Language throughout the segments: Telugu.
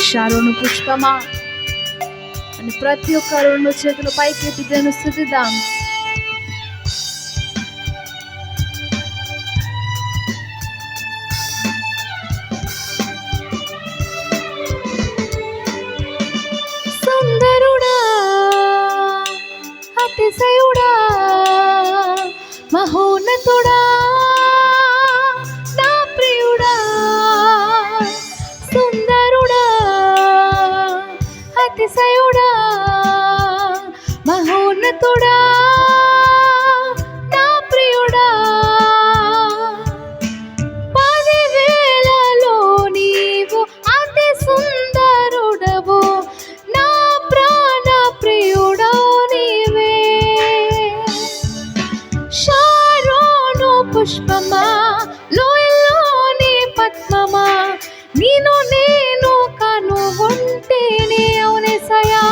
షారోను పుష్పమా అని ప్రతి ఒక్క 2 చేతులు పైకెత్తి దేవుని స్తుతిద్దాం. సుందరుడా, అతిశయుడా, మహోన్నతుడా, నా ప్రియుడా. సుందరుడా, అతిశయుడా, మహోన్నతుడా, నా ప్రియుడా. 10,000లో నీవు అతి సుందరుడవు, నా ప్రాణ ప్రియుడవు నీవే. షారోను పుష్పమా, లోయలోని పద్మమా, నిన్ను నేను కనుగొంటిని. అవునేసయ్యా,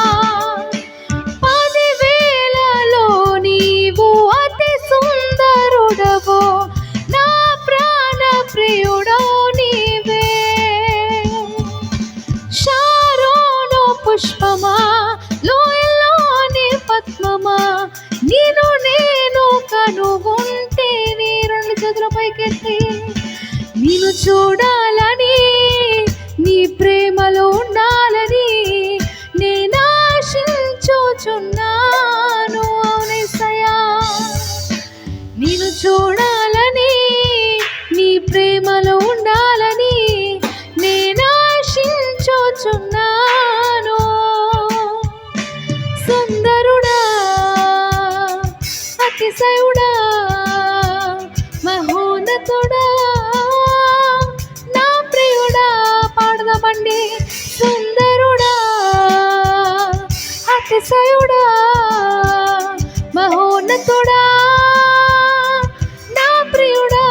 10,000లో నీవు అతి సుందరుడవు, నా ప్రాణ ప్రియుడవు నీవే. షారోను పుష్పమా, లోయలోని పద్మమా, నిన్ను నేను కనుగొంటిని. 2 చేతుల పైకెత్తి నిన్ను చూడాలని, నీ ప్రేమలో ఉండాలని నేను ఆశించుచున్నాను. అవునేసయ్యా, నిన్ను చూడాలని, నీ ప్రేమలో ఉండాలని నేను ఆశించుచున్నాను. సుందరుడా, అతిశయుడా, మహోన్నతుడా, నా ప్రియుడా. పాడదామండి. సుందరుడా, అతిశయుడా, మహోన్నతుడా, నా ప్రియుడా.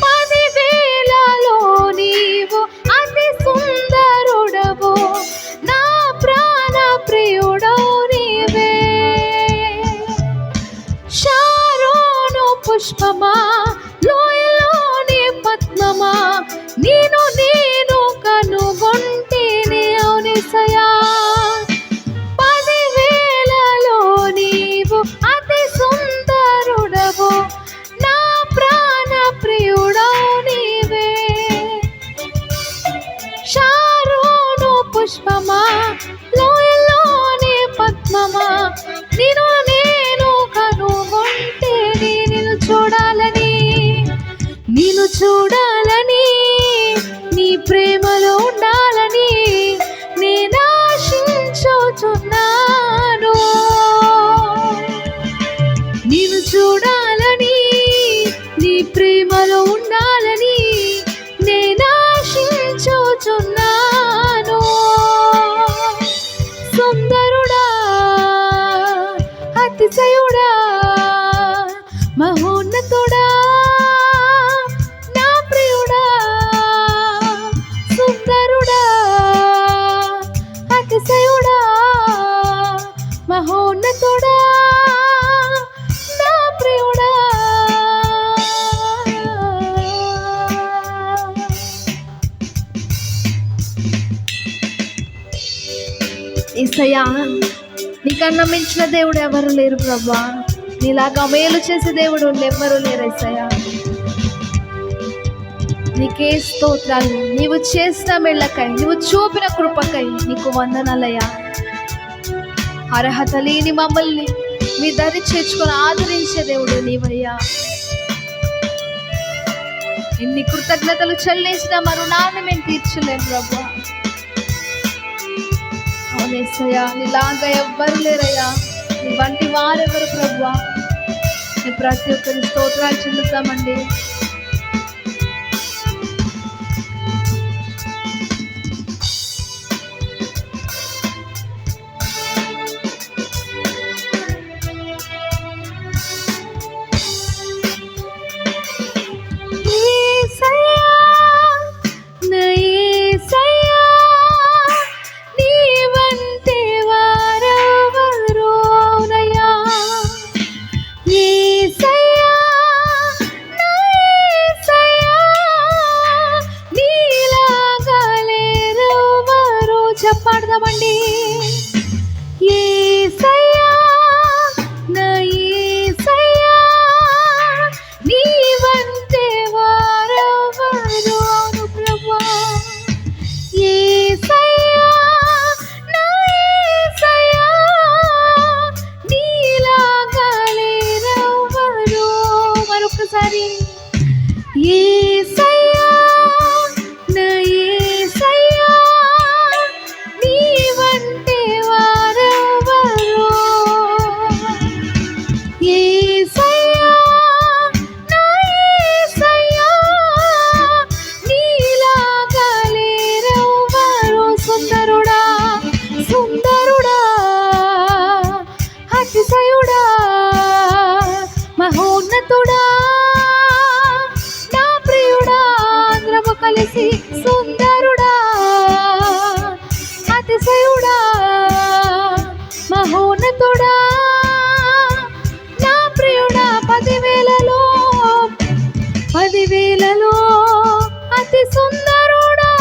10,000లో నీవు అతి సుందరుడవు, నా ప్రాణ ప్రియుడవు నీవే. షారోను పుష్పమా, లోయలోని పద్మమా, నిన్ను నేను కనుగొంటిని. అవునేసయ్యా, 10,000లో నీవు అతి సుందరుడవు, నా ప్రాణ ప్రియుడవు నీవే. షారోను పుష్పమా, లోయలోని పద్మమా, నిన్ను నేను కనుగొంటిని. నిన్ను చూడాలని, నిన్ను చూడాలని, నీ ప్రేమలో ఉండాలని నేను ఆశించుచున్నాను. నిన్ను చూడాలని, నీ ప్రేమలో ఉండాలని నేను ఆశించుచున్నాను. సుందరుడా, అతిశయుడా, మహోన్నతుడా, నా ప్రియుడా. సుందరుడా, అతిశయుడా, మహోన్నతుడా, నా ప్రియుడా. యేసయ్యా, నీకన్నా మించిన దేవుడు ఎవరు లేరు ప్రభా. నీలాగా మేలు చేసే దేవుడు ఎవ్వరు లేరు యేసయ్యా. నీకే స్తోత్రాలు. నీవు చేసిన మేళ్ళకై, నీవు చూపిన కృపకై నీకు వందనాలయ్యా. అర్హత లేని మమ్మల్ని మీ దరి చేర్చుకొని ఆదరించే దేవుడు నీవయ్యా. ఎన్ని కృతజ్ఞతలు చెల్లించిన మా రుణాన్ని మేము తీర్చలేం ప్రభా. అవునేసయ్యా, నీలాగా ఎవ్వరు లేరయ్యా. నీ వంటి వారెవరు ప్రభా. నీ ప్రతి ఒక్కరి స్తోత్రాలు చెల్లుతామండి. చెప్పాడదామండి. యేసయ్యా నా యేసయ్యా నీవంటే వారెవరు. అవును ప్రభువా, యేసయ్యా నా యేసయ్యా నీలాగా లేరెవ్వరు. మరొకసారి యేసయ్యా నా యేసయ్యా నీవంటే వారెవరు. యేసయ్యా నా యేసయ్యా నీలాగా లేరెవ్వరు. సుందరుడా సుందరుడా అతిశయుడా మహోన్నతుడా నా ప్రియుడా అందరము కలిసి సుందరుడా అతిశయుడా మహోన్నతుడా నా ప్రియుడా 10,000లో అతి సుందరుడా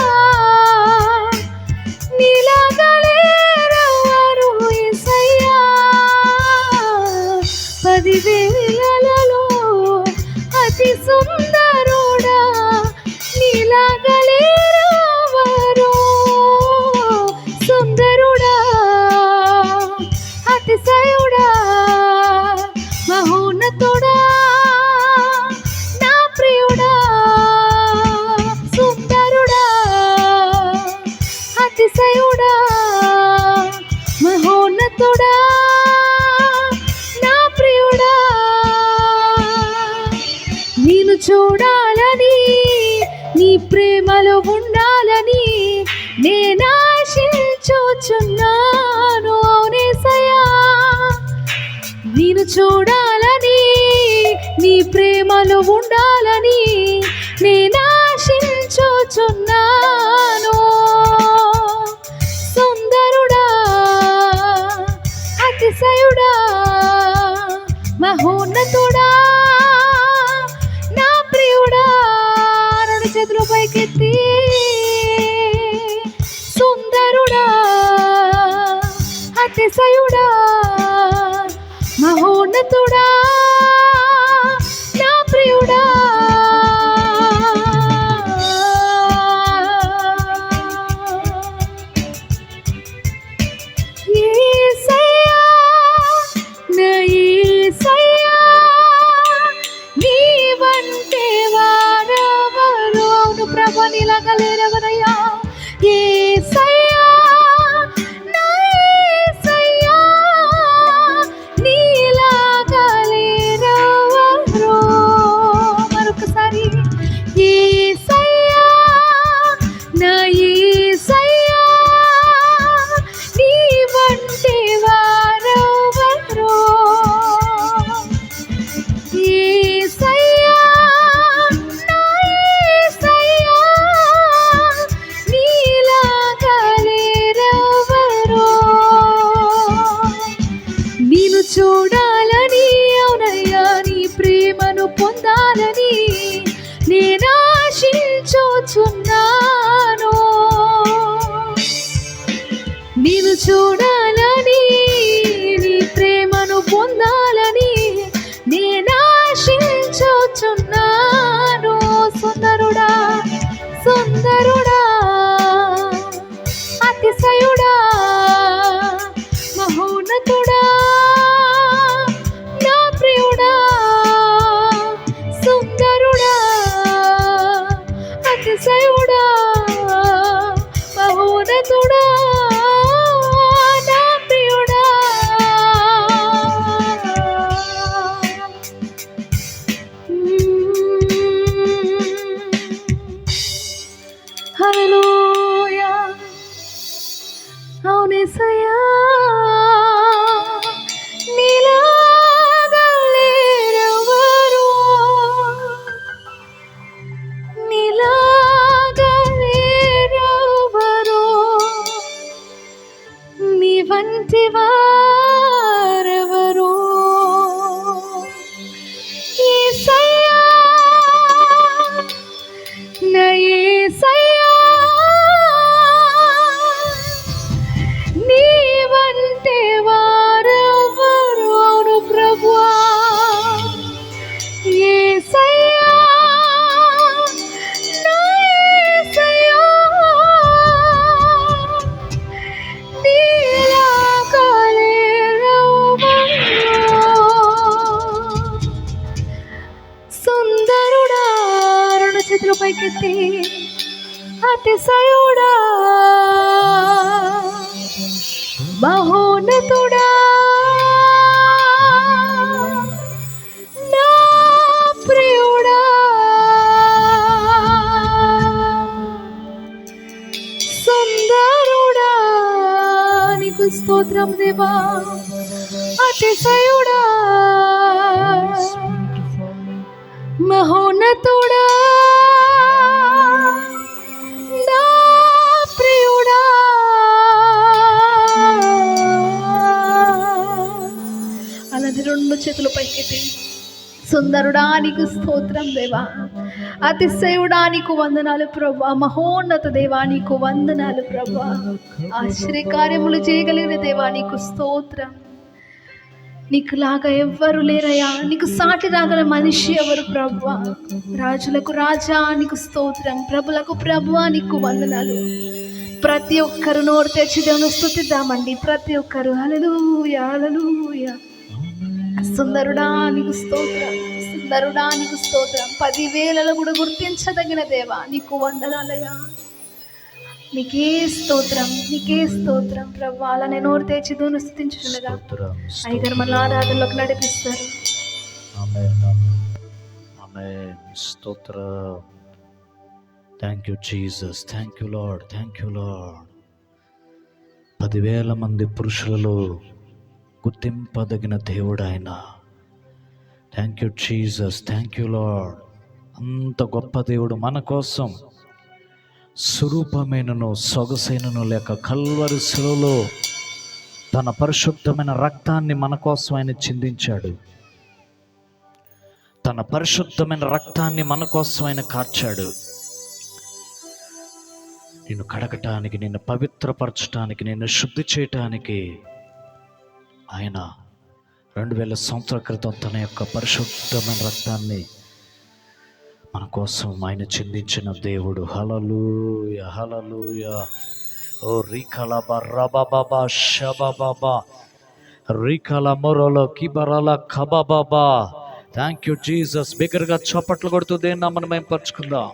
నీలాగా లేరెవ్వరు. యేసయ్యా 10,000లో అతి సుందరుడా నీలాగా లేరెవ్వరు. సుందరుడా అతిశయుడా మహోన్నతుడా నా ప్రియుడా. సుందరుడా అతిశయుడా మహోన్నతుడా నా ప్రియుడా. నేను చూడాలని నీ ప్రేమలో ఉండాలని నేనాశించుచున్నాను. యేసయ్యా నేను చూడాలని నీ ప్రేమలో ఉండాలని నేనాశించుచున్నాను. సుందరుడా అతిశయుడా మహోన్నతుడా నా ప్రియుడా. 2 చేతులు పైకెత్తి సుందరుడా అతిశయుడా మహోన్నతుడా నా ప్రియుడా. యేసయ్యా నా యేసయ్యా నీవంటే వారెవరు. అవును ప్రభు నీలాగా లేరెవరయ్యా. యేసయ్యా నా యేసయ్యా నీలాగా లేరెవరు. మరొకసారి యేసయ్యా నా యేసయ్యా నీవంటే వారెవరు. యేసయ్యా నా యేసయ్యా నీలాగా లేరెవరు. నిన్ను చూడాలని అవునయ్యా నీ ప్రేమను పొందాలని నేనాశించుచున్నాను. నిన్ను చూడాలని నీ ప్రేమను పొందాలని నేనాశించుచున్నాను. సుందరుడా సుందరుడా అతిశయుడా మహోన్నతుడా నా ప్రియుడా. సుందరుడా అతిశయుడా మహోన్నతుడా నా ప్రియుడా. హల్లెలూయా. అవును యేసయ్యా నీలాగా లేరెవరు. నీలాగా లేరెవరు. నీ వంటి వారెవరు. యేసయ్యా నా యేసయ్యా అతిశయుడా మహోన్నతుడా నా ప్రియుడా సుందరుడా నీకు స్తోత్రం దేవా. అతిశయుడా మహోన్నతుడా నా ప్రియుడా అలాది రెండు చేతులు పైకెత్తి సుందరుడా నీకు స్తోత్రం దేవా. అతిశయుడా నీకు వందనాలు ప్రభా. మహోన్నత దేవా నీకు వందనాలు ప్రభా. ఆశ్చర్యకార్యములు చేయగలిగిన దేవా నీకు స్తోత్రం. నీకులాగా ఎవ్వరు లేరయ్యా. నీకు సాటి రాగల మనిషి ఎవరు ప్రభా. రాజులకు రాజా నీకు స్తోత్రం. ప్రభులకు ప్రభువా నీకు వందనాలు. ప్రతి ఒక్కరు నోరు తెచ్చి దేవుని స్తుతిద్దామండి. ప్రతి ఒక్కరు హల్లెలూయా హల్లెలూయా. సుందరుడా నీకు స్తోత్రం. సుందరుడా నీకు స్తోత్రం. 10,000 కూడా గుర్తించదగిన దేవా నీకు వందనాలయ్యా. నీకే స్తోత్రం, నీకే స్తోత్రం ప్రభు. అలా నేను నోరు తెచ్చి దేవుని స్తుతించుచుండగా అయ్యగారు మన ఆరాధనలోకి నడిపిస్తారు. స్తోత్రం. Thank you Jesus. Thank you lord. Thank you lord. 10,000 మంది పురుషులలో గుర్తింపదగిన దేవుడు ఆయన. Thank you Jesus. Thank you lord. అంత గొప్ప దేవుడు మన కోసం స్వరూపమైనను సొగసైనను లేక కల్వరి శిలువలో తన పరిశుద్ధమైన రక్తాన్ని మన కోసం ఆయన చిందించాడు. తన పరిశుద్ధమైన రక్తాన్ని మన కోసం ఆయన కార్చాడు. నిన్ను కడగటానికి, నిన్ను పవిత్రపరచటానికి, నిన్ను శుద్ధి చేయటానికి ఆయన 2000 సంవత్సరాల క్రితం తన యొక్క పరిశుద్ధమైన రక్తాన్ని మన కోసం ఆయన చిందించిన దేవుడు. Hallelujah hallelujah. ఓ రీకల బర్రబాబా షబాబా రీకల మొరలో కిబరల ఖబాబా. Thank you Jesus. బిగ్గరగా చప్పట్లు కొడుతూ దేని నామమును మహిమపరచుకుందాం.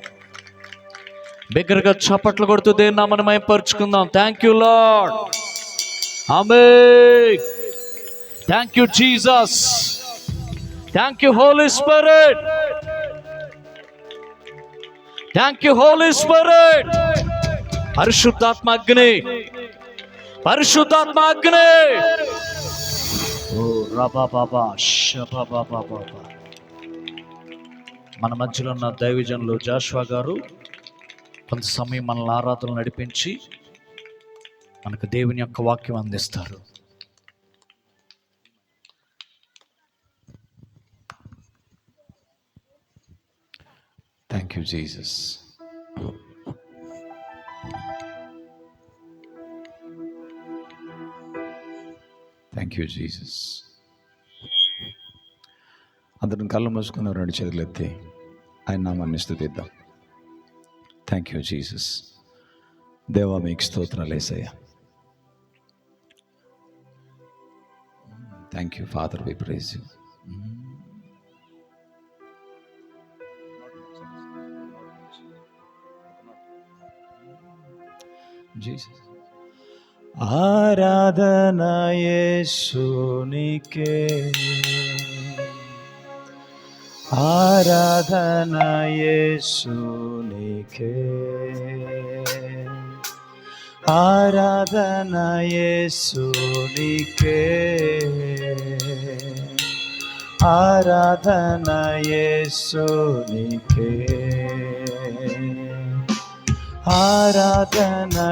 బిగ్గరగా చప్పట్లు కొడుతూ దేని నామమును మహిమపరచుకుందాం. Thank you lord. Amen. Thank you Jesus. Thank you holy spirit. Thank you holy spirit. పరిశుద్ధాత్మ అగ్ని, పరిశుద్ధాత్మ అగ్ని. ఓ రబా బాబా షబా బాబా బాబా. మన మధ్యలో ఉన్న దైవజనులు జాషువా గారు కొంత సమయం మనల్ని ఆరాధనలు నడిపించి మనకు దేవుని యొక్క వాక్యం అందిస్తారు. Thank you, Jesus. Thank you, Jesus. అందరం కళ్ళు మూసుకున్న 2 చేతులు ఎత్తి ఆయన నామాన్ని స్తుతిద్దాం. Thank you Jesus. దేవా మీకు స్తోత్రాలు యేసయ్యా. Thank you father. We praise you. Jesus. ఆరాధన యేసునికే, ఆరాధన యేసునికే, ఆరాధన యేసునికే, ఆరాధన యేసునికే, ఆరాధన